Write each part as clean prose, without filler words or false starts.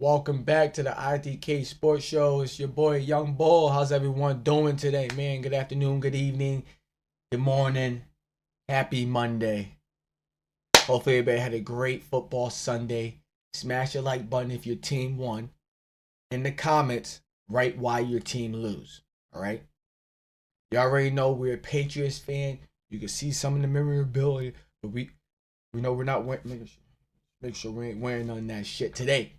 Welcome back to the IDK Sports Show. It's your boy Young Bull. How's everyone doing today, man? Good afternoon, good evening, good morning. Happy Monday. Hopefully everybody had a great football Sunday. Smash the like button if your team won. In the comments, write why your team lose. All right? You already know we're a Patriots fan. You can see some of the memorabilia, but we know we're not wearing. Make sure we ain't wearing none of that shit today.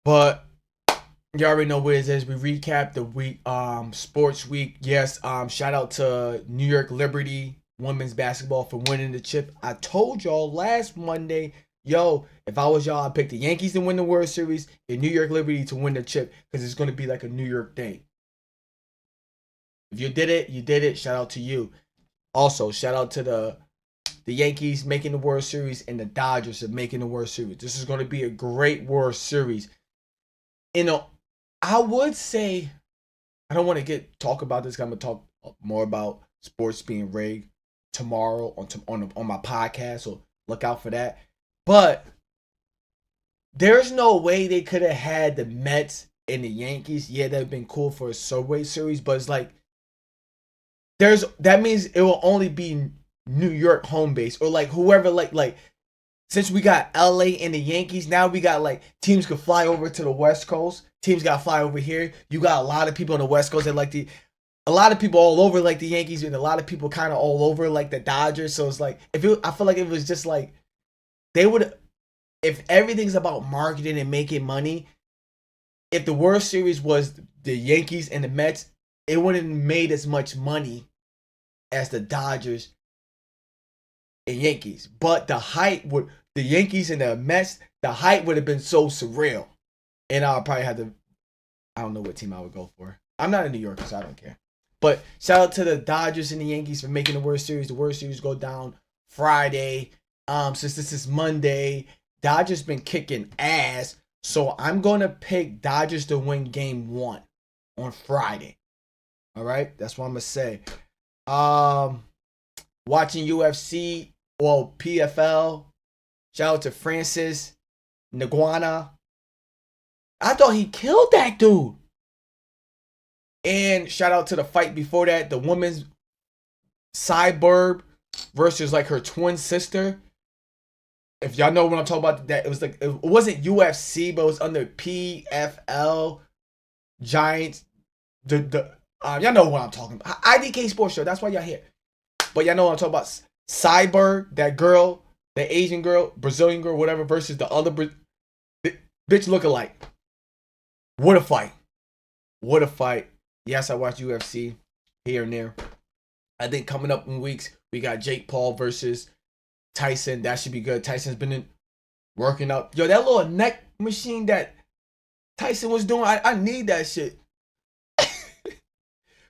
But you already know what it is. We recap the week, sports week. Yes, shout out to New York Liberty women's basketball for winning the chip. I told y'all last Monday, if I was y'all, I'd pick the Yankees to win the World Series and New York Liberty to win the chip because it's going to be like a New York thing. If you did it, you did it. Shout out to you. Also, shout out to the Yankees making the World Series and the Dodgers making the World Series. This is going to be a great World Series. I would say, I don't want to talk about this. I'm going to talk more about sports being rigged tomorrow on my podcast, so look out for that. But there's no way they could have had the Mets and the Yankees. Yeah, that would have been cool for a Subway Series, but it's like, that means it will only be New York home base or like whoever like since we got LA and the Yankees, now we got like teams could fly over to the West Coast. Teams got to fly over here. You got a lot of people on the West Coast that like a lot of people all over like the Yankees and a lot of people kind of all over like the Dodgers. So it's like I feel like it was just like they would, if everything's about marketing and making money, if the World Series was the Yankees and the Mets, it wouldn't have made as much money as the Dodgers and Yankees. But the Yankees and the Mets, the hype would have been so surreal. And I'll probably have to, I don't know what team I would go for. I'm not a New Yorker, so I don't care. But shout out to the Dodgers and the Yankees for making the World Series. The World Series go down Friday. Since this is Monday, Dodgers been kicking ass. So I'm going to pick Dodgers to win game 1 on Friday. All right? That's what I'm going to say. Watching UFC, well, PFL. Shout out to Francis Ngannou. I thought he killed that dude. And shout out to the fight before that, the women's Cyborg versus like her twin sister. If y'all know what I'm talking about, that it was like it wasn't UFC, but it was under PFL Giants. Y'all know what I'm talking about. IDK Sports Show. That's why y'all here. But y'all know what I'm talking about. Cyborg, that girl, the Asian girl, Brazilian girl, whatever, versus the other bitch look-alike. What a fight. What a fight. Yes, I watch UFC here and there. I think coming up in weeks, we got Jake Paul versus Tyson. That should be good. Tyson's been working out. That little neck machine that Tyson was doing, I need that shit.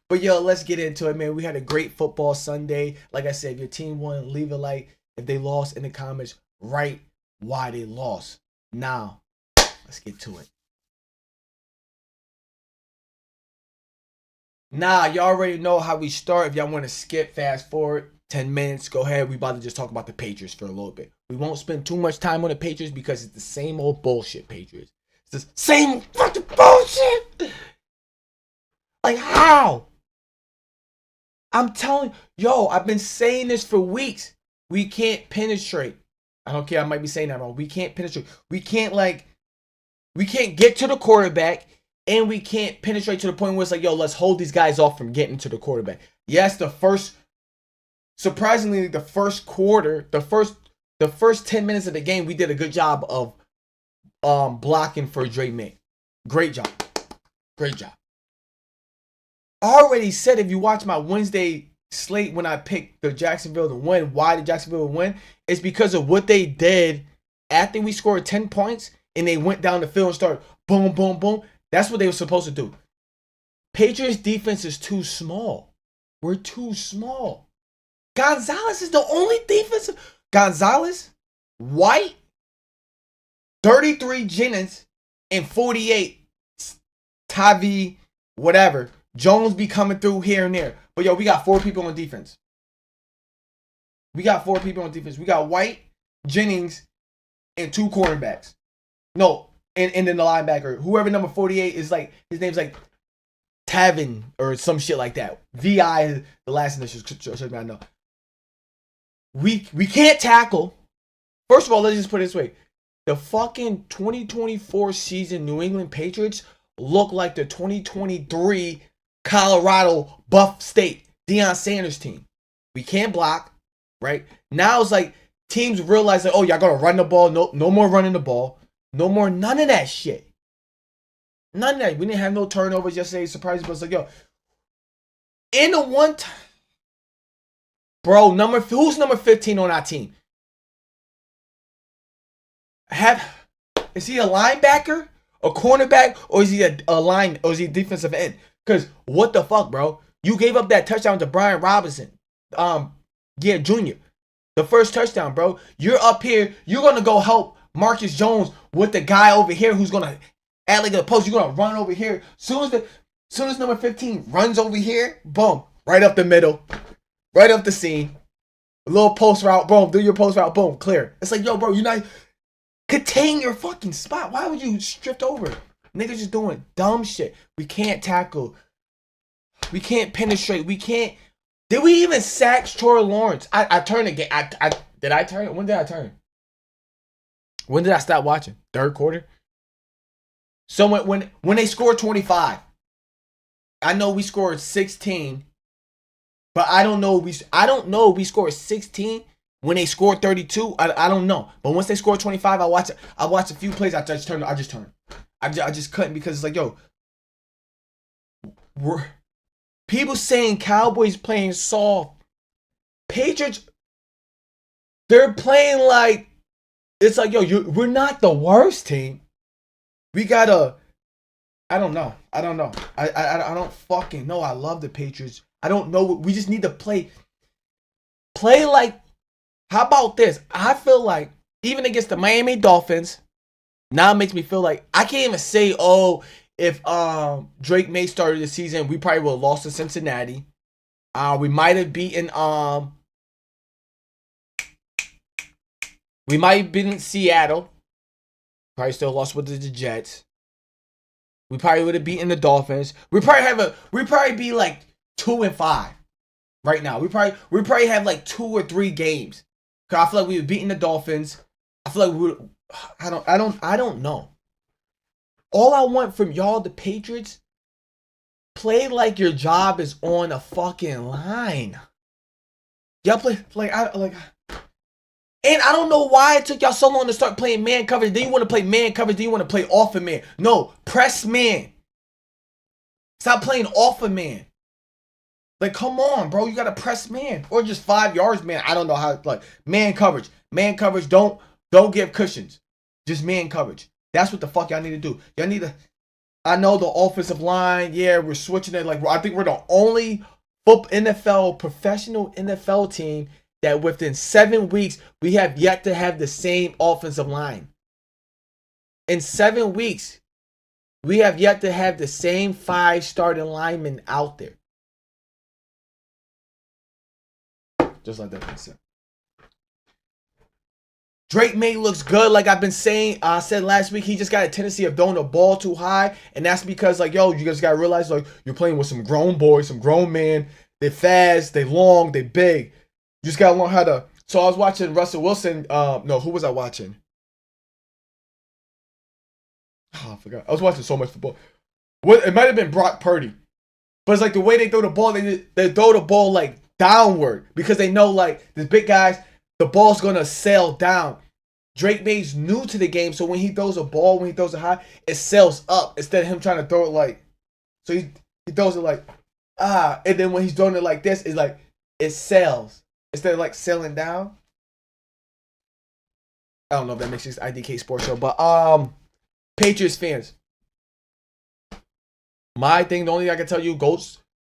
But let's get into it, man. We had a great football Sunday. Like I said, if your team won, leave a like. If they lost, in the comments, write why they lost. Now, let's get to it. Nah, y'all already know how we start. If y'all want to skip, fast forward 10 minutes, go ahead. We about to just talk about the Patriots for a little bit. We won't spend too much time on the Patriots because it's the same old bullshit, Patriots. It's the same fucking bullshit. Like, how? I'm telling I've been saying this for weeks. We can't penetrate. I don't care. I might be saying that wrong. We can't penetrate. We can't get to the quarterback, and we can't penetrate to the point where it's like, let's hold these guys off from getting to the quarterback. Yes, surprisingly, the first quarter, the first 10 minutes of the game, we did a good job of blocking for Dre May. Great job. Great job. I already said, if you watch my Wednesday slate when I picked the Jacksonville to win, why did Jacksonville win? It's because of what they did after we scored 10 points and they went down the field and started boom, boom, boom. That's what they were supposed to do. Patriots defense is too small. We're too small. Gonzalez is the only defensive. Gonzalez, White, 33 Jennings, and 48 Tavi, whatever. Jones be coming through here and there. But we got 4 people on defense. We got White, Jennings, and 2 cornerbacks. No, and then the linebacker, whoever number 48 is like, his name's like Tavin or some shit like that. VI, the last initials. I know. We can't tackle. First of all, let's just put it this way: the fucking 2024 season New England Patriots look like the 2023 Colorado Buff State Deion Sanders team. We can't block, right? Now it's like teams realize that, oh, y'all gotta run the ball. No more running the ball. No more none of that shit. None of that. We didn't have no turnovers yesterday. Surprising, but it's like, yo, in the one time, bro, who's number 15 on our team? Is he a linebacker, a cornerback, or is he a line, or is he a defensive end? Because what the fuck, bro? You gave up that touchdown to Brian Robinson, Jr. The first touchdown, bro. You're up here. You're gonna go help Marcus Jones with the guy over here who's gonna add like a post. You're gonna run over here. Soon as number 15 runs over here, boom, right up the middle, right up the seam. A little post route, boom. Do your post route, boom, clear. It's like, yo, bro, you're not. Contain your fucking spot. Why would you stripped over? Niggas just doing dumb shit. We can't tackle. We can't penetrate. We can't. Did we even sack Troy Lawrence? I turned again. Did I turn? When did I turn? When did I stop watching? Third quarter? So when they scored 25, I know we scored 16, but I don't know we scored 16 when they scored 32. I don't know. But once they scored 25, I watched a few plays. I just turned. I just couldn't, because it's like, yo, people saying Cowboys playing soft. Patriots, they're playing like, it's like, yo, we're not the worst team. We gotta, I don't know. I don't fucking know. I love the Patriots. I don't know. We just need to play like, how about this? I feel like even against the Miami Dolphins, now it makes me feel like I can't even say, oh, if Drake May started the season, we probably would have lost to Cincinnati. We might have beaten we might have beaten Seattle. Probably still lost with the Jets. We probably would have beaten the Dolphins. We probably be like 2-5 right now. We probably have like 2 or 3 games. Cause I feel like we were beating the Dolphins. I feel like we were, I don't know. All I want from y'all, the Patriots, play like your job is on the fucking line. Y'all play and I don't know why it took y'all so long to start playing man coverage. Then you want to play man coverage. Then you want to play off of man. No, press man. Stop playing off of man. Like, come on, bro. You got to press man. Or just 5 yards, man. I don't know how. Like, man coverage. Man coverage. Don't give cushions. Just man coverage. That's what the fuck y'all need to do. Y'all need to. I know the offensive line. Yeah, we're switching it. Like, I think we're the only professional NFL team that within 7 weeks, we have yet to have the same offensive line. In 7 weeks, we have yet to have the same 5 starting linemen out there. Just like that makes sense. Drake May looks good, like I've been saying. I said last week, he just got a tendency of throwing the ball too high. And that's because, like, yo, you just got to realize, like, you're playing with some grown boys, some grown men. They fast, they long, they big. You just got to learn how to. So I was watching Russell Wilson. No, who was I watching? Oh, I forgot. I was watching so much football. It might have been Brock Purdy. But it's like the way they throw the ball, they throw the ball, like, downward. Because they know, like, the big guys, the ball's going to sail down. Drake May's new to the game, so when he throws a ball, when he throws it high, it sails up instead of him trying to throw it like. So he throws it like, and then when he's throwing it like this, it's like, it sails. Instead of like sailing down. I don't know if that makes sense, IDK Sports Show, but Patriots fans. My thing, the only thing I can tell you, go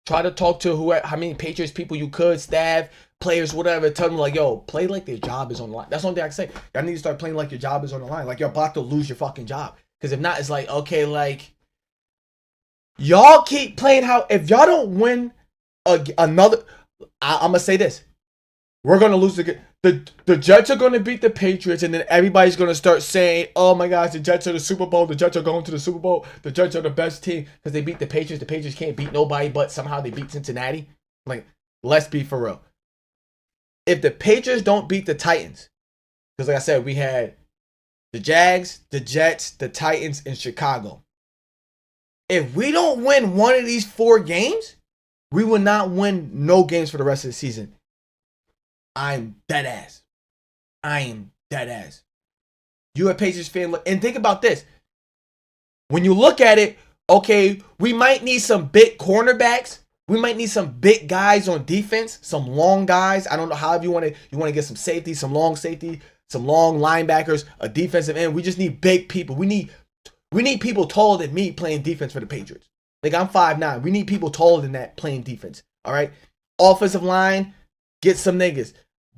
try to talk to how many Patriots people you could, staff, players, whatever. Tell them like, yo, play like their job is on the line. That's the only thing I can say. Y'all need to start playing like your job is on the line. Like you're about to lose your fucking job. Because if not, it's like, okay, like y'all keep playing how. If y'all don't win another, I'm gonna say this. We're going to lose the game. the Jets are going to beat the Patriots, and then everybody's going to start saying, "Oh my gosh, the Jets are the Super Bowl. The Jets are going to the Super Bowl. The Jets are the best team because they beat the Patriots. The Patriots can't beat nobody, but somehow they beat Cincinnati." Like, let's be for real. If the Patriots don't beat the Titans, because like I said, we had the Jags, the Jets, the Titans, and Chicago. If we don't win one of these 4 games, we will not win no games for the rest of the season. I'm dead ass. I am dead ass. You a Patriots fan, and think about this. When you look at it, okay, we might need some big cornerbacks. We might need some big guys on defense, some long guys. I don't know how you want to get some safety, some long linebackers, a defensive end. We just need big people. We need people taller than me playing defense for the Patriots. Like, I'm 5'9". We need people taller than that playing defense. All right? Offensive line, get some niggas.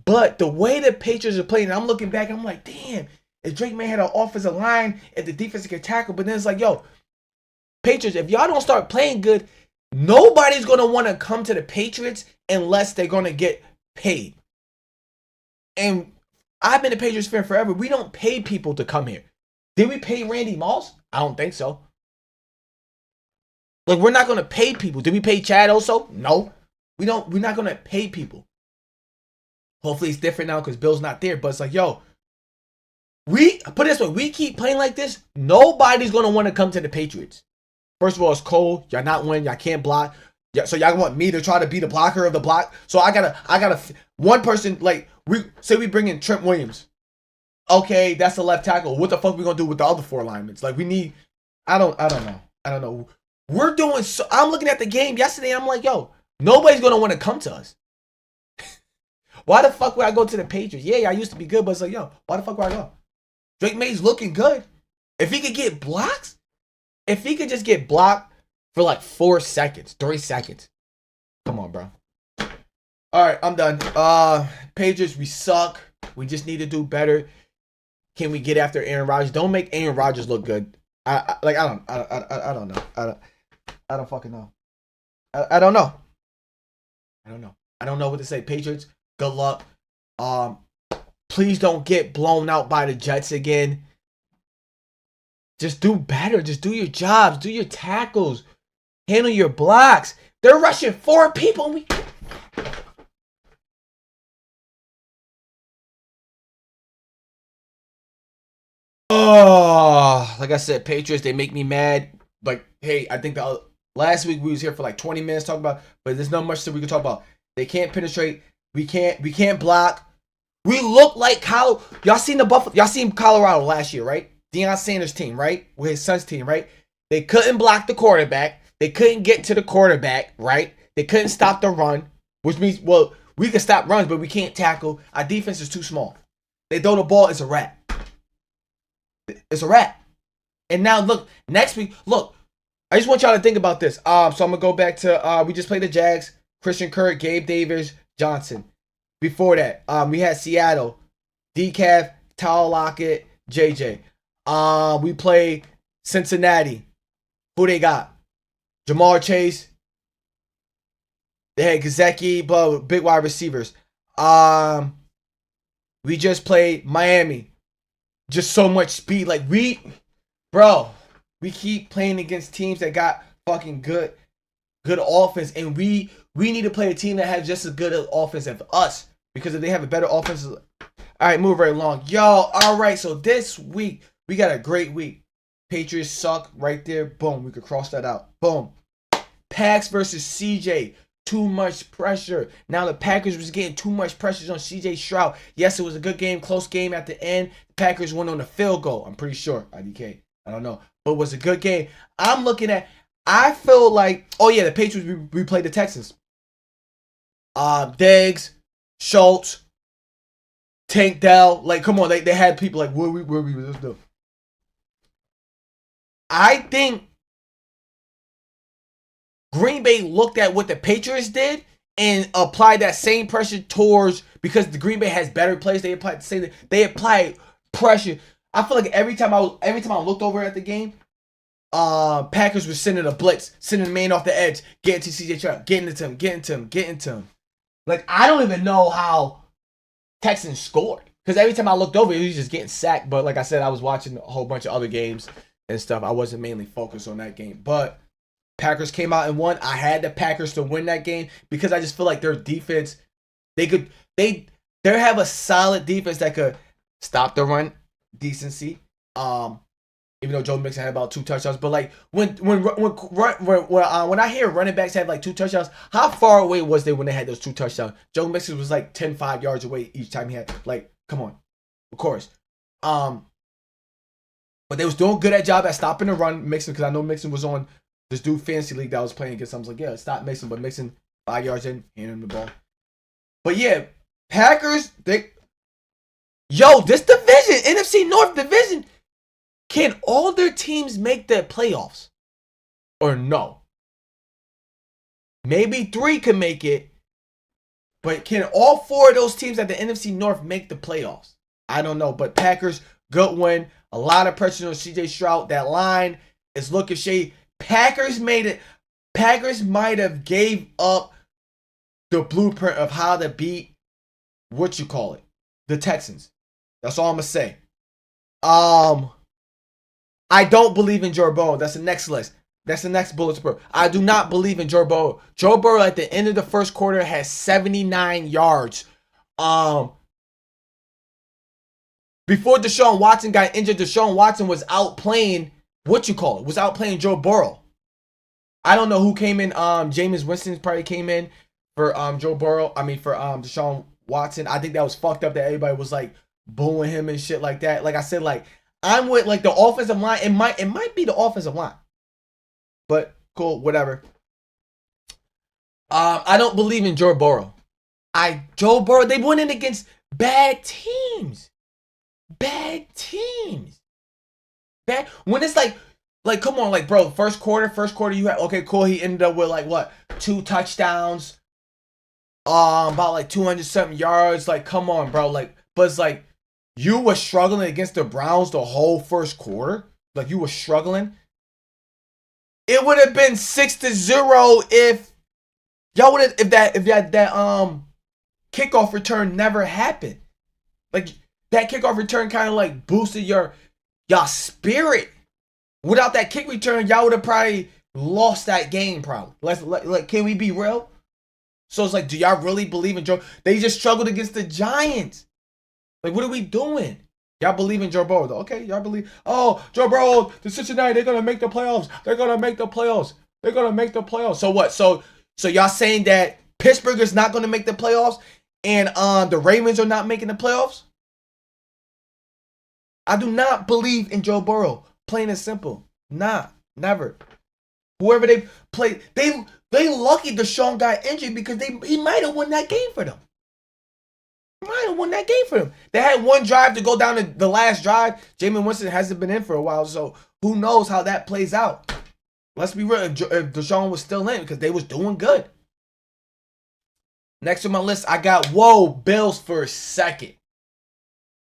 But the way the Patriots are playing, I'm looking back, I'm like, damn, if Drake May had an offensive line, if the defense could tackle, but then it's like, yo, Patriots, if y'all don't start playing good, nobody's going to want to come to the Patriots unless they're going to get paid. And I've been a Patriots fan forever. We don't pay people to come here. Did we pay Randy Moss? I don't think so. Like, we're not going to pay people. Did we pay Chad also? No. We're not going to pay people. Hopefully it's different now because Bill's not there. But it's like, yo, put it this way, we keep playing like this, nobody's going to want to come to the Patriots. First of all, it's cold. Y'all not winning. Y'all can't block. Yeah, so y'all want me to try to be the blocker of the block. So I gotta one person, like, we bring in Trent Williams. Okay, that's the left tackle. What the fuck we gonna do with the other 4 linemen? Like, we need, I don't know. We're doing so. I'm looking at the game yesterday. I'm like, yo, nobody's gonna want to come to us. Why the fuck would I go to the Patriots? Yeah, I used to be good, but it's like, yo, why the fuck would I go? Drake May's looking good. If he could get blocks, if he could just get blocked for like 4 seconds, 3 seconds. Come on, bro. All right, I'm done. Patriots, we suck. We just need to do better. Can we get after Aaron Rodgers? Don't make Aaron Rodgers look good. I don't know. I don't fucking know. I don't know. I don't know what to say. Patriots, good luck. Please don't get blown out by the Jets again. Just do better. Just do your jobs. Do your tackles. Handle your blocks. They're rushing 4 people. And we. Oh, like I said, Patriots, they make me mad. Like, hey, I think last week we was here for like 20 minutes talking about, but there's not much that we can talk about. They can't penetrate. We can't block. We look like y'all seen the Buffalo. Y'all seen Colorado last year, right? Deion Sanders' team, right? With his son's team, right? They couldn't block the quarterback. They couldn't get to the quarterback, right? They couldn't stop the run, which means, well, we can stop runs, but we can't tackle. Our defense is too small. They throw the ball, it's a wrap. It's a wrap. And now, look, next week, look, I just want y'all to think about this. So I'm going to go back to, we just played the Jags, Christian Kirk, Gabe Davis, Johnson. Before that, we had Seattle, Decaf, Tyler Lockett, JJ. We played Cincinnati. Who they got? Jamar Chase. They had Gesicki, but big wide receivers. We just played Miami. Just so much speed. Like, we keep playing against teams that got fucking good offense, and we need to play a team that has just as good an offense as us, because if they have a better offense. All right, move right along, y'all. All right, so this week we got a great week. Patriots suck right there. Boom, we could cross that out. Boom. Packs versus CJ. Too much pressure. Now the Packers was getting too much pressure on CJ Stroud. Yes, it was a good game, close game at the end. The Packers went on a field goal. I'm pretty sure. IDK. I don't know. But it was a good game. I feel like, oh yeah, the Patriots, we played the Texans. Diggs, Schultz, Tank Dell. Like, come on, they had people like, where we let's do. I think Green Bay looked at what the Patriots did and applied that same pressure towards, because the Green Bay has better plays. They applied pressure. I feel like every time I looked over at the game, Packers were sending a blitz, sending the man off the edge, getting to CJ Stroud, getting to him. Like, I don't even know how Texans scored. Because every time I looked over, he was just getting sacked. But like I said, I was watching a whole bunch of other games and stuff. I wasn't mainly focused on that game. But Packers came out and won. I had the Packers to win that game because I just feel like their defense, they have a solid defense that could stop the run decency. Even though Joe Mixon had about 2 touchdowns, but like when I hear running backs have like 2 touchdowns, how far away was they when they had those 2 touchdowns? Joe Mixon was like 5 yards away each time he had. Like, come on, of course. But they was doing good at job at stopping the run, Mixon, because I know Mixon was on this dude fantasy league that I was playing against. I was like, yeah, stop Mixon, but Mixon 5 yards in, handing him the ball. But yeah, Packers, this division, NFC North division. Can all their teams make the playoffs? Or no? Maybe 3 can make it. But can all 4 of those teams at the NFC North make the playoffs? I don't know. But Packers, good win. A lot of pressure on CJ Stroud. That line is looking shady. Packers made it. Packers might have gave up the blueprint of how to beat, the Texans. That's all I'm going to say. I don't believe in Joe Burrow. That's the next list. That's the next bullet spur. I do not believe in Joe Burrow. Joe Burrow at the end of the first quarter has 79 yards. Before Deshaun Watson got injured, Deshaun Watson was outplaying was outplaying Joe Burrow. I don't know who came in. Jameis Winston probably came in for Joe Burrow. For Deshaun Watson. I think that was fucked up that everybody was like booing him and shit like that. Like I said, like I'm with like the offensive line. It might be the offensive line. But cool, whatever. I don't believe in Joe Burrow. Joe Burrow, they went in against bad teams. Bad teams. When it's like come on, like bro, first quarter you had okay, cool. He ended up with like what? 2 touchdowns. About like 200 something yards. Like, come on, bro. Like, but it's like you were struggling against the Browns the whole first quarter. Like you were struggling. It would have been 6-0 if y'all would have if that kickoff return never happened. Like that kickoff return kind of like boosted y'all spirit. Without that kick return, y'all would have probably lost that game. Probably. Like, can we be real? So it's like, do y'all really believe in Joe? They just struggled against the Giants. Like, what are we doing? Y'all believe in Joe Burrow, though. Okay, y'all believe. Oh, Joe Burrow, the Cincinnati, they're going to make the playoffs. They're going to make the playoffs. They're going to make the playoffs. So what? So y'all saying that Pittsburgh is not going to make the playoffs and the Ravens are not making the playoffs? I do not believe in Joe Burrow. Plain and simple. Nah, never. Whoever they play, they lucky Deshaun got injured because he might have won that game for them. They had one drive to go down to the last drive. Jameis Winston hasn't been in for a while, so who knows how that plays out. Let's be real, if Deshaun was still in because they was doing good. Next on my list, I got, Bills for a second.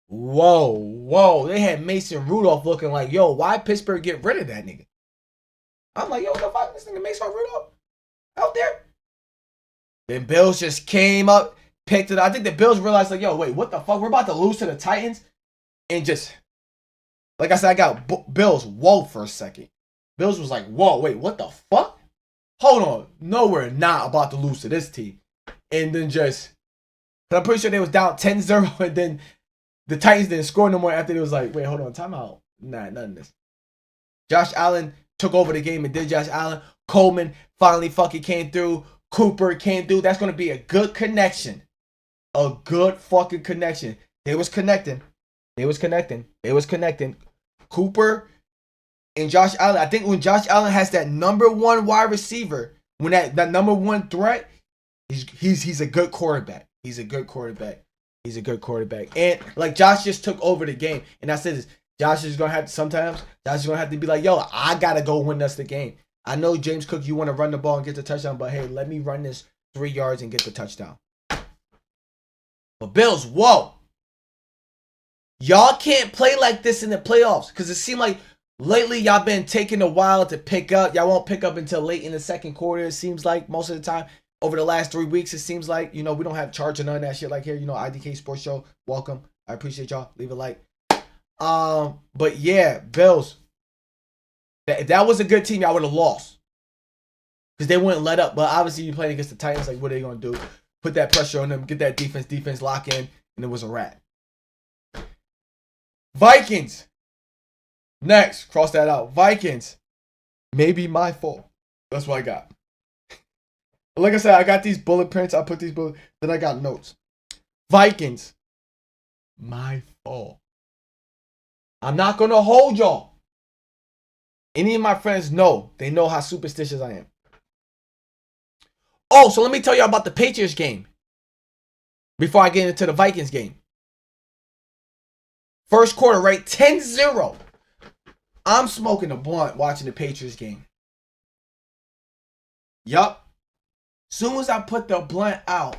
Whoa. They had Mason Rudolph looking like, why Pittsburgh get rid of that nigga? I'm like, what the fuck? This nigga Mason Rudolph out there? Then Bills just came up, picked it up. I think the Bills realized, like, wait, what the fuck? We're about to lose to the Titans. And just, like I said, I got Bills, for a second. Bills was like, wait, what the fuck? Hold on. No, we're not about to lose to this team. And then I'm pretty sure they was down 10-0, and then the Titans didn't score no more after they was like, wait, hold on, timeout. Nah, none of this. Josh Allen took over the game and did Josh Allen. Coleman finally fucking came through. Cooper came through. That's going to be a good connection. A good fucking connection. They was connecting. Cooper and Josh Allen. I think when Josh Allen has that number 1 wide receiver, when that number 1 threat, he's a good quarterback. He's a good quarterback. And like Josh just took over the game. And I said this, Josh is going to have to be like, I got to go win us the game. I know James Cook, you want to run the ball and get the touchdown, but hey, let me run this 3 yards and get the touchdown. But Bills, y'all can't play like this in the playoffs because it seemed like lately y'all been taking a while to pick up. Y'all won't pick up until late in the second quarter, it seems like most of the time. over the last 3 weeks. It seems like, we don't have charge or none of that shit like here. IDK Sports Show. Welcome. I appreciate y'all. Leave a like. But yeah, Bills. If that was a good team, y'all would have lost. Because they wouldn't let up. But obviously, you playing against the Titans. Like, what are they going to do? Put that pressure on them. Get that defense lock in. And it was a wrap. Vikings. Next. Cross that out. Vikings. Maybe my fault. That's what I got. Like I said, I got these bullet prints. I put these bullet. Then I got notes. Vikings. My fault. I'm not going to hold y'all. Any of my friends know. They know how superstitious I am. Oh, so let me tell y'all about the Patriots game. Before I get into the Vikings game. First quarter, right? 10-0. I'm smoking a blunt watching the Patriots game. Yup. Soon as I put the blunt out.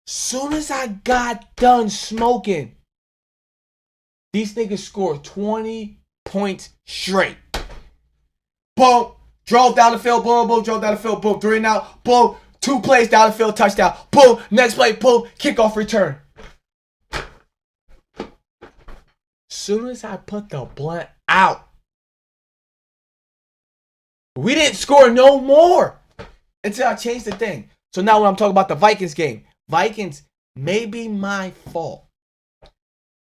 Soon as I got done smoking. These niggas scored 20 points straight. Boom. Drove down the field. Boom, boom. Drove down the field. Boom. 3 and out. Boom. 2 plays down the field. Touchdown. Boom. Next play. Boom. Kickoff return. Soon as I put the blunt out. We didn't score no more. Until I changed the thing. So now when I'm talking about the Vikings game. Vikings may be my fault.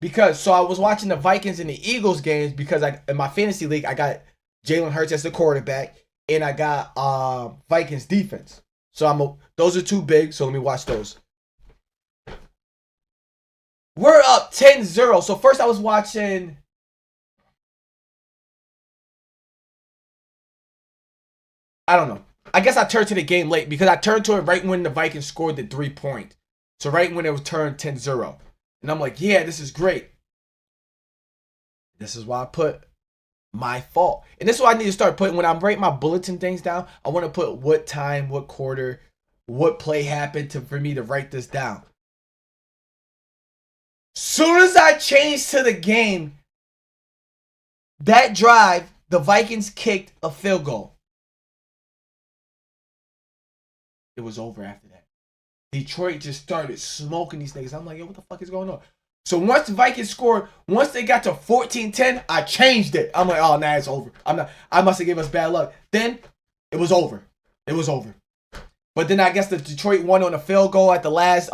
Because, I was watching the Vikings and the Eagles games because in my fantasy league, I got Jalen Hurts as the quarterback and I got Vikings defense. So those are too big, so let me watch those. We're up 10-0. So first I was watching I don't know. I guess I turned to the game late because I turned to it right when the Vikings scored the 3 point. So right when it was turned 10-0. And I'm like, yeah, this is great. This is why I put my fault. And this is what I need to start putting. When I'm writing my bulletin things down, I want to put what time, what quarter, what play happened for me to write this down. Soon as I changed to the game, that drive, the Vikings kicked a field goal. It was over after that. Detroit just started smoking these niggas. I'm like, yo, what the fuck is going on? So once the Vikings scored, once they got to 14-10, I changed it. I'm like, oh, nah, it's over. I must have given us bad luck. Then it was over. It was over. But then I guess the Detroit won on a field goal at the last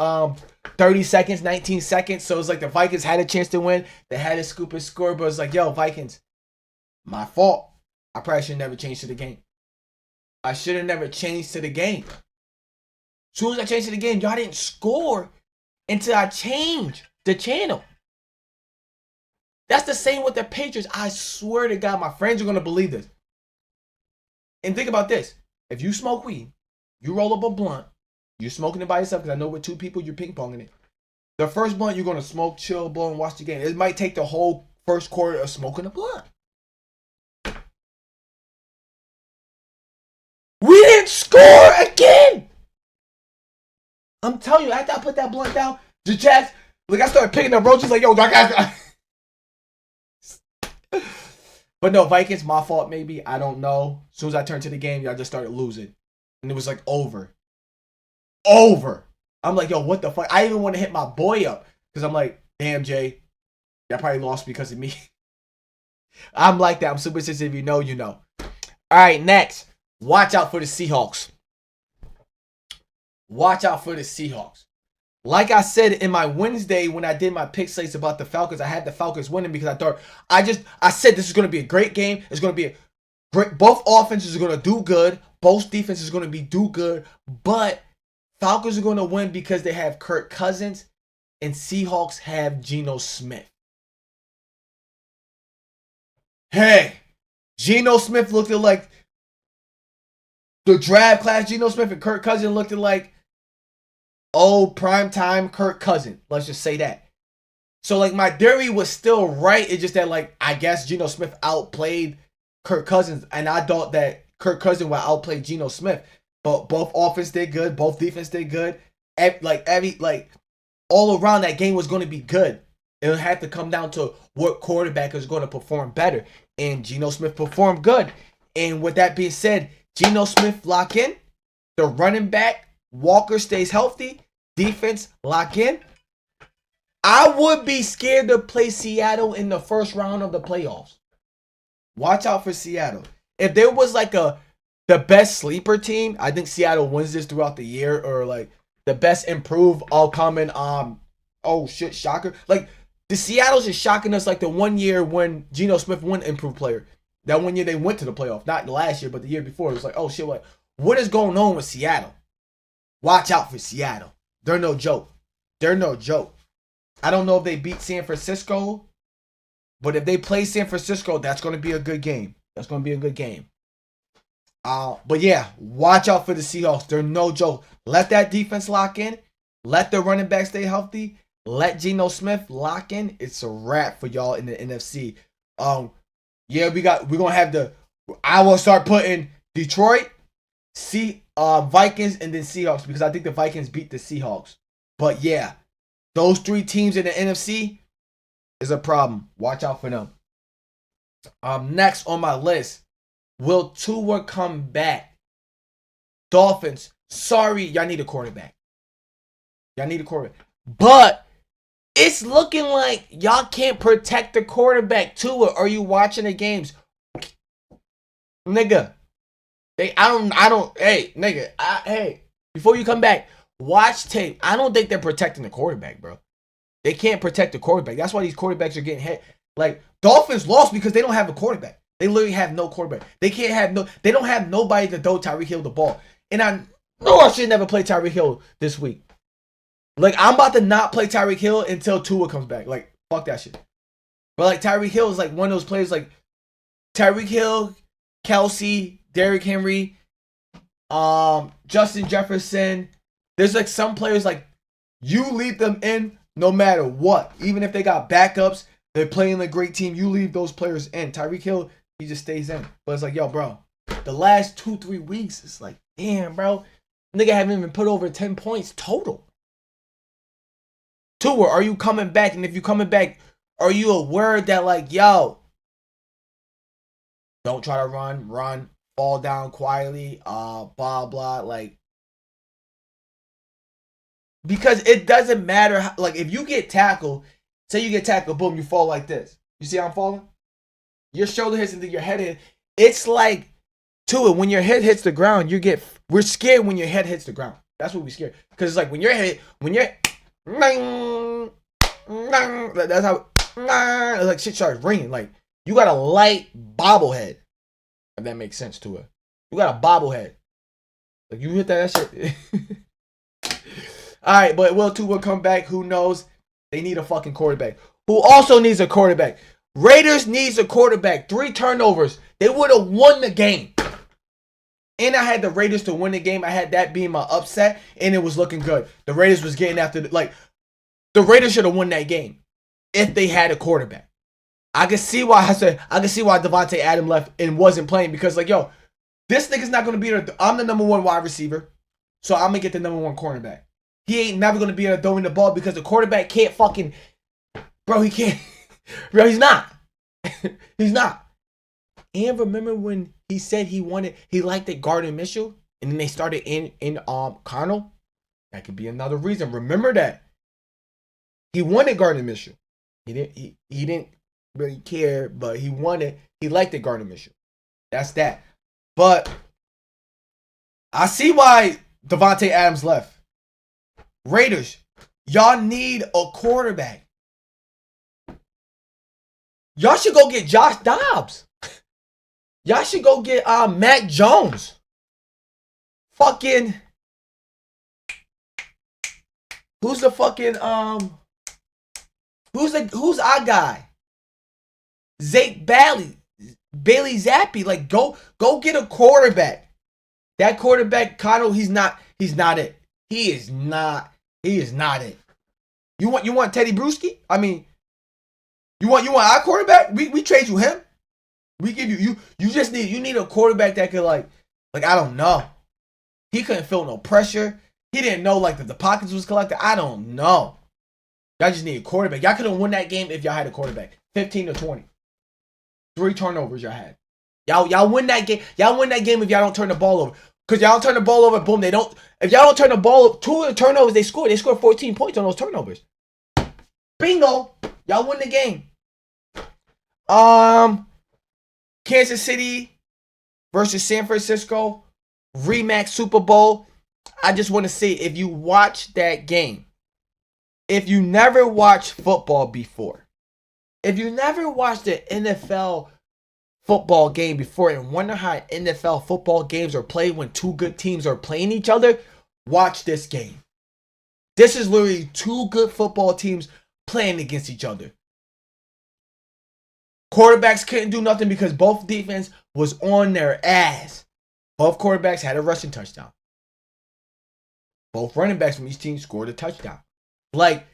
30 seconds, 19 seconds. So it's like the Vikings had a chance to win. They had a scoop and score, but it's like, yo, Vikings, my fault. I probably should have never changed to the game. I should have never changed to the game. As soon as I changed to the game, y'all didn't score until I changed the channel. That's the same with the Patriots. I swear to God, my friends are going to believe this. And think about this. If you smoke weed, you roll up a blunt, you're smoking it by yourself, because I know with 2 people, you're ping-ponging it. The first blunt, you're going to smoke, chill, blow, and watch the game. It might take the whole first quarter of smoking a blunt. We didn't score again. I'm telling you, after I put that blunt down, the Jacks, like I started picking up roaches, like, yo, I got. But no, Vikings, my fault maybe. I don't know. As soon as I turned to the game, y'all just started losing. And it was like over. Over. I'm like, yo, what the fuck? I even want to hit my boy up. Because I'm like, damn, Jay. Y'all probably lost because of me. I'm like that. I'm superstitious. If you know, you know. All right, next. Watch out for the Seahawks. Watch out for the Seahawks. Like I said in my Wednesday when I did my pick slates about the Falcons, I had the Falcons winning because I said this is going to be a great game. It's going to be a great. Both offenses are going to do good. Both defenses are going to do good. But Falcons are going to win because they have Kirk Cousins and Seahawks have Geno Smith. Hey, Geno Smith looked like the draft class. Geno Smith and Kirk Cousins looked like primetime Kirk Cousins. Let's just say that. So, like, my theory was still right. It's just that, like, I guess Geno Smith outplayed Kirk Cousins, and I thought that Kirk Cousins would outplay Geno Smith. But both offense did good. Both defense did good. All around, that game was going to be good. It had to come down to what quarterback is going to perform better. And Geno Smith performed good. And with that being said, Geno Smith lock in. The running back, Walker stays healthy. Defense lock in. I would be scared to play Seattle in the first round of the playoffs. Watch out for Seattle. If there was like the best sleeper team, I think Seattle wins this throughout the year, or like the best improved all coming. Oh shit, shocker! Like the Seattle's just shocking us. Like the 1 year when Geno Smith won improved player. That 1 year they went to the playoff, not the last year, but the year before. It was like, oh shit, what is going on with Seattle? Watch out for Seattle. They're no joke. They're no joke. I don't know if they beat San Francisco, but if they play San Francisco, that's going to be a good game. That's going to be a good game. But yeah, watch out for the Seahawks. They're no joke. Let that defense lock in. Let the running back stay healthy. Let Geno Smith lock in. It's a wrap for y'all in the NFC. Yeah, we're gonna have I will start putting Detroit, Vikings, and then Seahawks, because I think the Vikings beat the Seahawks. But yeah, those 3 teams in the NFC is a problem. Watch out for them. Next on my list, will Tua come back? Dolphins, sorry, y'all need a quarterback. But it's looking like y'all can't protect the quarterback. Tua, are you watching the games? Nigga. Hey, before you come back, watch tape. I don't think they're protecting the quarterback, bro. They can't protect the quarterback. That's why these quarterbacks are getting hit. Like, Dolphins lost because they don't have a quarterback. They literally have no quarterback. They don't have nobody to throw Tyreek Hill the ball. And I know I should never play Tyreek Hill this week. Like, I'm about to not play Tyreek Hill until Tua comes back. Like, fuck that shit. But, like, Tyreek Hill is, like, one of those players, like, Tyreek Hill, Kelsey, Derrick Henry, Justin Jefferson. There's, like, some players, like, you leave them in no matter what. Even if they got backups, they're playing a great team, you leave those players in. Tyreek Hill, he just stays in. But it's like, yo, bro, the last 2-3 weeks, it's like, damn, bro. Nigga haven't even put over 10 points total. Tua, are you coming back? And if you coming back, are you aware that, like, yo, don't try to run, fall down quietly, blah, blah, like, because it doesn't matter how, like, if you get tackled, say you get tackled, boom, you fall like this. You see how I'm falling? Your shoulder hits into your head. It's like, Tua, when your head hits the ground, we're scared when your head hits the ground. That's what we scared. Because it's like, that's how, like, shit starts ringing. Like, you got a light bobblehead. If that makes sense to it. You got a bobblehead. Like, you hit that shit. Alright, but will Tua come back? Who knows? They need a fucking quarterback. Who also needs a quarterback? Raiders needs a quarterback. 3 turnovers. They would have won the game. And I had the Raiders to win the game. I had that being my upset, and it was looking good. The Raiders was getting after the Raiders should have won that game if they had a quarterback. I can see why Devontae Adams left and wasn't playing, because, like, yo, this nigga's not going to be I'm the number 1 wide receiver, so I'm going to get the number 1 cornerback. He ain't never going to be able to throw in the ball because the quarterback can't fucking, bro, he can't. Bro, he's not. He's not. And remember when he said he liked it Gardner Minshew, and then they started in Connell? That could be another reason. Remember that. He wanted Gardner Minshew. He didn't really care, but he liked it Gardner Minshew. That's that. But I see why Devontae Adams left. Raiders, y'all need a quarterback. Y'all should go get Josh Dobbs. Y'all should go get Mac Jones. Fucking, who's the fucking who's our guy? Zake Bailey Zappi. Like, go get a quarterback. That quarterback, Connell, he's not it. He is not it. You want Teddy Bruschi? I mean, you want our quarterback? We trade you him. We give you need a quarterback that could like I don't know. He couldn't feel no pressure. He didn't know like that the pockets was collected. I don't know. Y'all just need a quarterback. Y'all could have won that game if y'all had a quarterback. 15-20. 3 turnovers y'all had. Y'all win that game. Y'all win that game if y'all don't turn the ball over. Because y'all turn the ball over, boom, they don't. If y'all don't turn the ball over, 2 of the turnovers they scored. They scored 14 points on those turnovers. Bingo. Y'all win the game. Kansas City versus San Francisco. Rematch Super Bowl. I just want to say, if you watch that game, if you never watched football before, if you never watched the NFL football game before and wonder how NFL football games are played when two good teams are playing each other, watch this game. This is literally two good football teams playing against each other. Quarterbacks couldn't do nothing because both defense was on their ass. Both quarterbacks had a rushing touchdown. Both running backs from each team scored a touchdown. Like,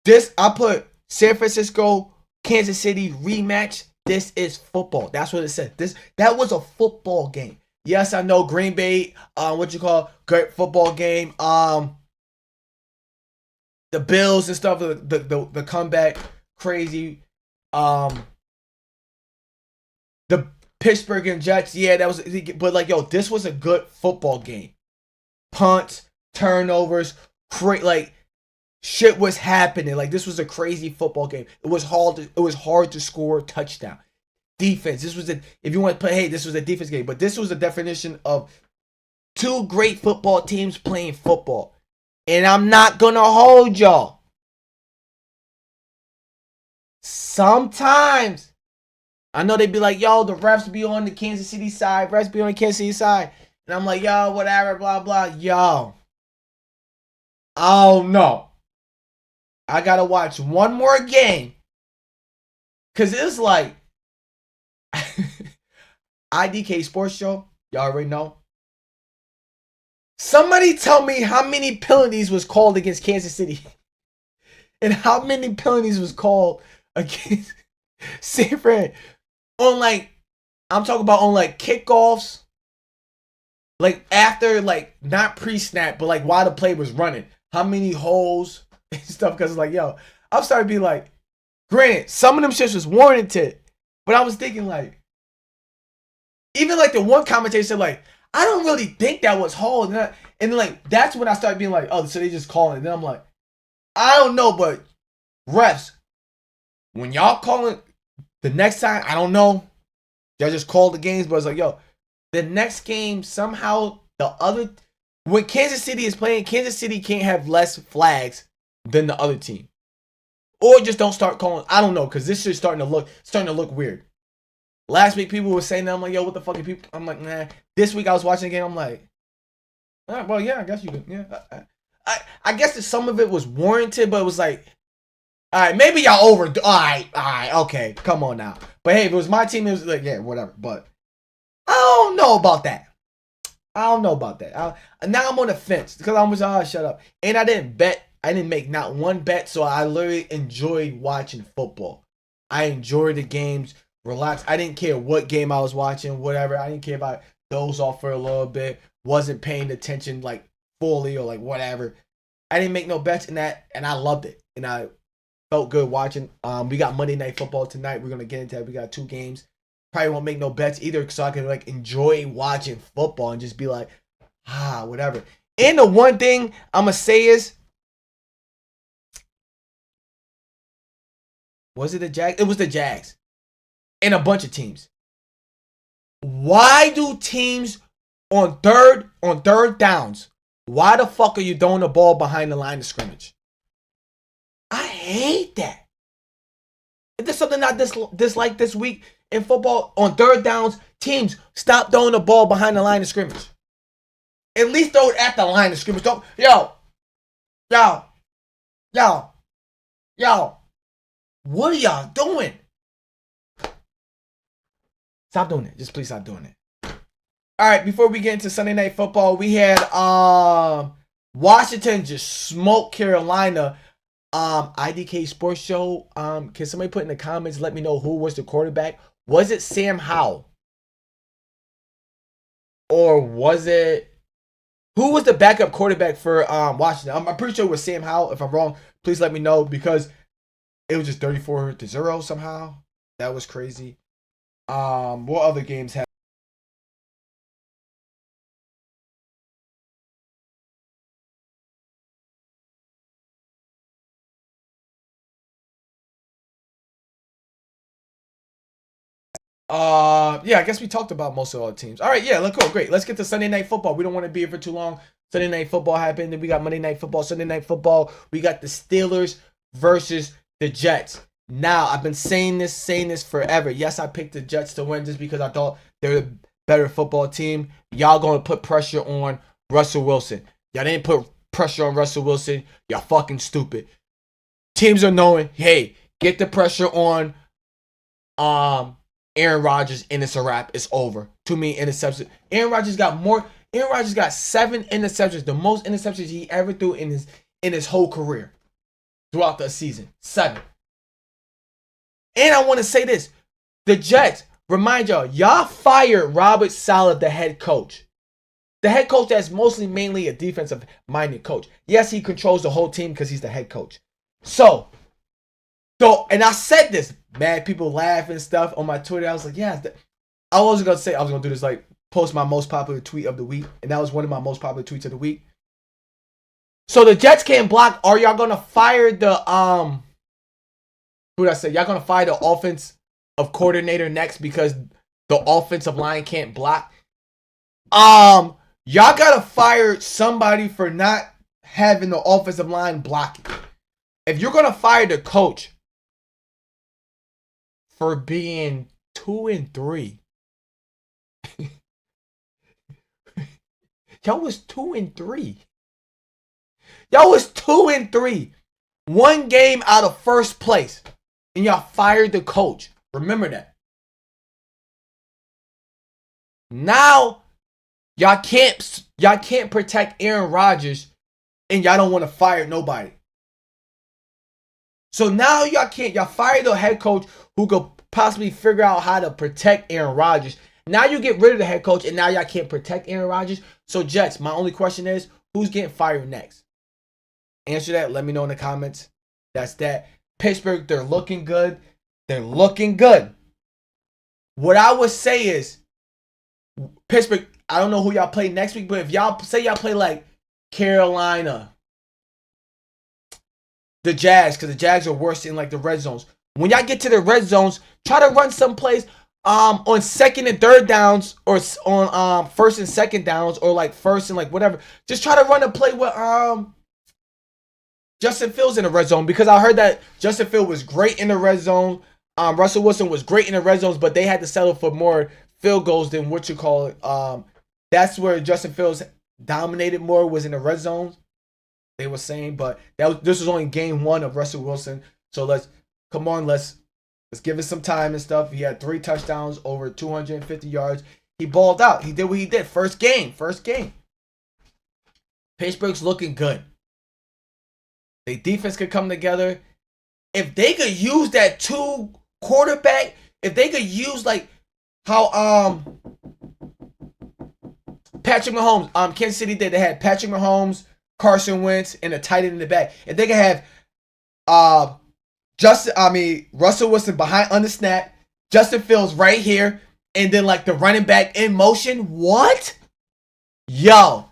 this, I put San Francisco, Kansas City rematch. This is football. That's what it said. That was a football game. Yes, I know Green Bay, great football game. The Bills and stuff, the comeback, crazy. The Pittsburgh and Jets, yeah, that was, but like, yo, this was a good football game. Punts, turnovers, like, shit was happening. Like, this was a crazy football game. It was hard to score a touchdown. Defense. This was if you want to play, hey, this was a defense game. But this was a definition of two great football teams playing football. And I'm not gonna hold y'all. Sometimes I know they'd be like, yo, the refs be on the Kansas City side. Refs be on the Kansas City side. And I'm like, yo, whatever, blah, blah. Yo. Oh, no. I got to watch one more game. Because it's like IDK Sports Show. Y'all already know. Somebody tell me how many penalties was called against Kansas City. And how many penalties was called against San Fran. On like, I'm talking about on like kickoffs. Like after, like, not pre-snap, but like while the play was running. How many holes and stuff. Because it's like, yo, I'm starting to be like, granted, some of them shits was warranted. But I was thinking like, even like the one commentator said like, I don't really think that was hold. And then like, that's when I started being like, oh, so they just calling it. And then I'm like, I don't know, but refs, when y'all calling the next time, I don't know. Y'all just call the games, but it's like, yo, the next game, somehow when Kansas City is playing, Kansas City can't have less flags than the other team. Or just don't start calling. I don't know, because this shit's starting to look weird. Last week, people were saying that. I'm like, yo, what the fuck are people? I'm like, nah. This week, I was watching the game. I'm like, all right, well, yeah, I guess you could. Yeah. I guess that some of it was warranted, but it was like, all right, maybe y'all overdo. All right, okay, come on now. But hey, if it was my team, it was like, yeah, whatever. But I don't know about that. Now I'm on the fence because I was, shut up. And I didn't bet. I didn't make not one bet, so I literally enjoyed watching football. I enjoyed the games, relax. I didn't care what game I was watching, whatever. I didn't care if I dozed off for a little bit, wasn't paying attention like fully or like whatever. I didn't make no bets in that, and I loved it. And I felt good watching. We got Monday Night Football tonight. We're gonna get into that. We got 2 games. Probably won't make no bets either, so I can like enjoy watching football and just be like, whatever. And the one thing I'm gonna say is, was it the Jags? It was the Jags. And a bunch of teams. Why do teams on third downs, why the fuck are you throwing the ball behind the line of scrimmage? I hate that. If there's something I dislike this week in football, on third downs, teams stop throwing the ball behind the line of scrimmage. At least throw it at the line of scrimmage. Don't, yo. What are y'all doing? Stop doing it. Just please stop doing it. All right, before we get into Sunday Night Football, we had Washington just smoked Carolina. IDK Sports Show. Can somebody put in the comments, let me know who was the quarterback? Was it Sam Howell? Or was it, who was the backup quarterback for Washington? I'm pretty sure it was Sam Howell. If I'm wrong, please let me know, because it was just 34-0 somehow. That was crazy. What other games have? Yeah, I guess we talked about most of our teams. All right, yeah, let's go. Great. Let's get to Sunday Night Football. We don't want to be here for too long. Sunday Night Football happened. Then we got Monday Night Football. Sunday Night Football. We got the Steelers versus the Jets. Now, I've been saying this forever. Yes, I picked the Jets to win just because I thought they're a better football team. Y'all gonna put pressure on Russell Wilson. Y'all didn't put pressure on Russell Wilson. Y'all fucking stupid. Teams are knowing, hey, get the pressure on Aaron Rodgers, and it's a wrap. It's over. Too many interceptions. Aaron Rodgers got 7 interceptions, the most interceptions he ever threw in his whole career throughout the season. 7. And I want to say this. The Jets, remind y'all fired Robert Saleh, the head coach. The head coach that's mainly a defensive-minded coach. Yes, he controls the whole team because he's the head coach. So, and I said this, mad people laugh and stuff on my Twitter. I was like, yeah, I was going to do this, like, post my most popular tweet of the week. And that was one of my most popular tweets of the week. So the Jets can't block. Are y'all going to fire the, who did I say? Y'all going to fire the offensive coordinator next because the offensive line can't block? Y'all got to fire somebody for not having the offensive line blocking. If you're going to fire the coach for being 2-3. Y'all was 2-3. Y'all was 2-3. One game out of first place. And y'all fired the coach. Remember that. Now, y'all can't protect Aaron Rodgers and y'all don't want to fire nobody. So now y'all fire the head coach who could possibly figure out how to protect Aaron Rodgers. Now you get rid of the head coach and now y'all can't protect Aaron Rodgers. So Jets, my only question is, who's getting fired next? Answer that. Let me know in the comments. That's that. Pittsburgh, they're looking good. They're looking good. What I would say is, Pittsburgh, I don't know who y'all play next week, but if y'all play like Carolina, the Jags, because the Jags are worse in like the red zones. When y'all get to the red zones, try to run some plays on second and third downs or on first and second downs or like first and like whatever. Just try to run a play with Justin Fields in the red zone, because I heard that Justin Fields was great in the red zone. Russell Wilson was great in the red zones, but they had to settle for more field goals than what you call it. That's where Justin Fields dominated more, was in the red zone. They were saying, but this was only game 1 of Russell Wilson. So let's give it some time and stuff. He had 3 touchdowns, over 250 yards. He balled out. He did what he did. First game. Pittsburgh's looking good. Their defense could come together. If they could use that 2 quarterback, if they could use like how Patrick Mahomes, Kansas City did. They had Patrick Mahomes, Carson Wentz, and a tight end in the back. If they could have Russell Wilson behind on the snap, Justin Fields right here, and then like the running back in motion. What? Yo,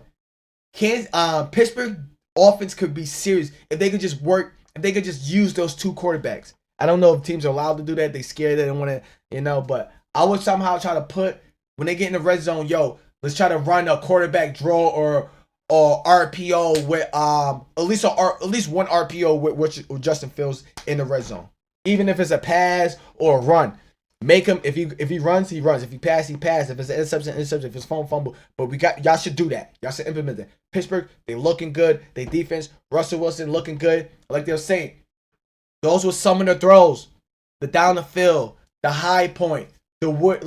Pittsburgh offense could be serious if they could just use those 2 quarterbacks. I don't know if teams are allowed to do that. They scared. They don't want to, but I would somehow try to put, when they get in the red zone, let's try to run a quarterback draw or RPO with at least one RPO with Justin Fields in the red zone. Even if it's a pass or a run. Make him, if he runs, he runs. If he passes, he passes. If it's an interception. If it's fumble. But y'all should do that. Y'all should implement that. Pittsburgh, they looking good. They defense, Russell Wilson looking good. Like they were saying, those were some of the throws. The down the field, the high point, the wood,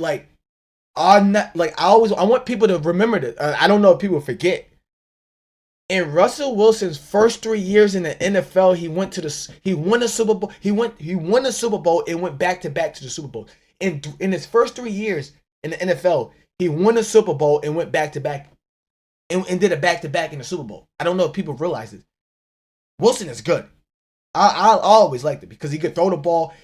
I want people to remember this. I don't know if people forget. In Russell Wilson's first 3 years in the NFL, he won a Super Bowl. He won a Super Bowl and went back to back to the Super Bowl. In his first 3 years in the NFL, he won a Super Bowl and went back to back and did a back to back in the Super Bowl. I don't know if people realize it. Wilson is good. I always liked it because he could throw the ball.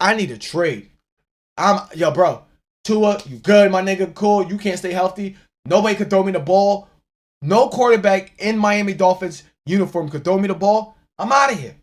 I need a trade. Yo, bro. Tua, you good, my nigga? Cool. You can't stay healthy. Nobody could throw me the ball. No quarterback in Miami Dolphins uniform could throw me the ball. I'm out of here.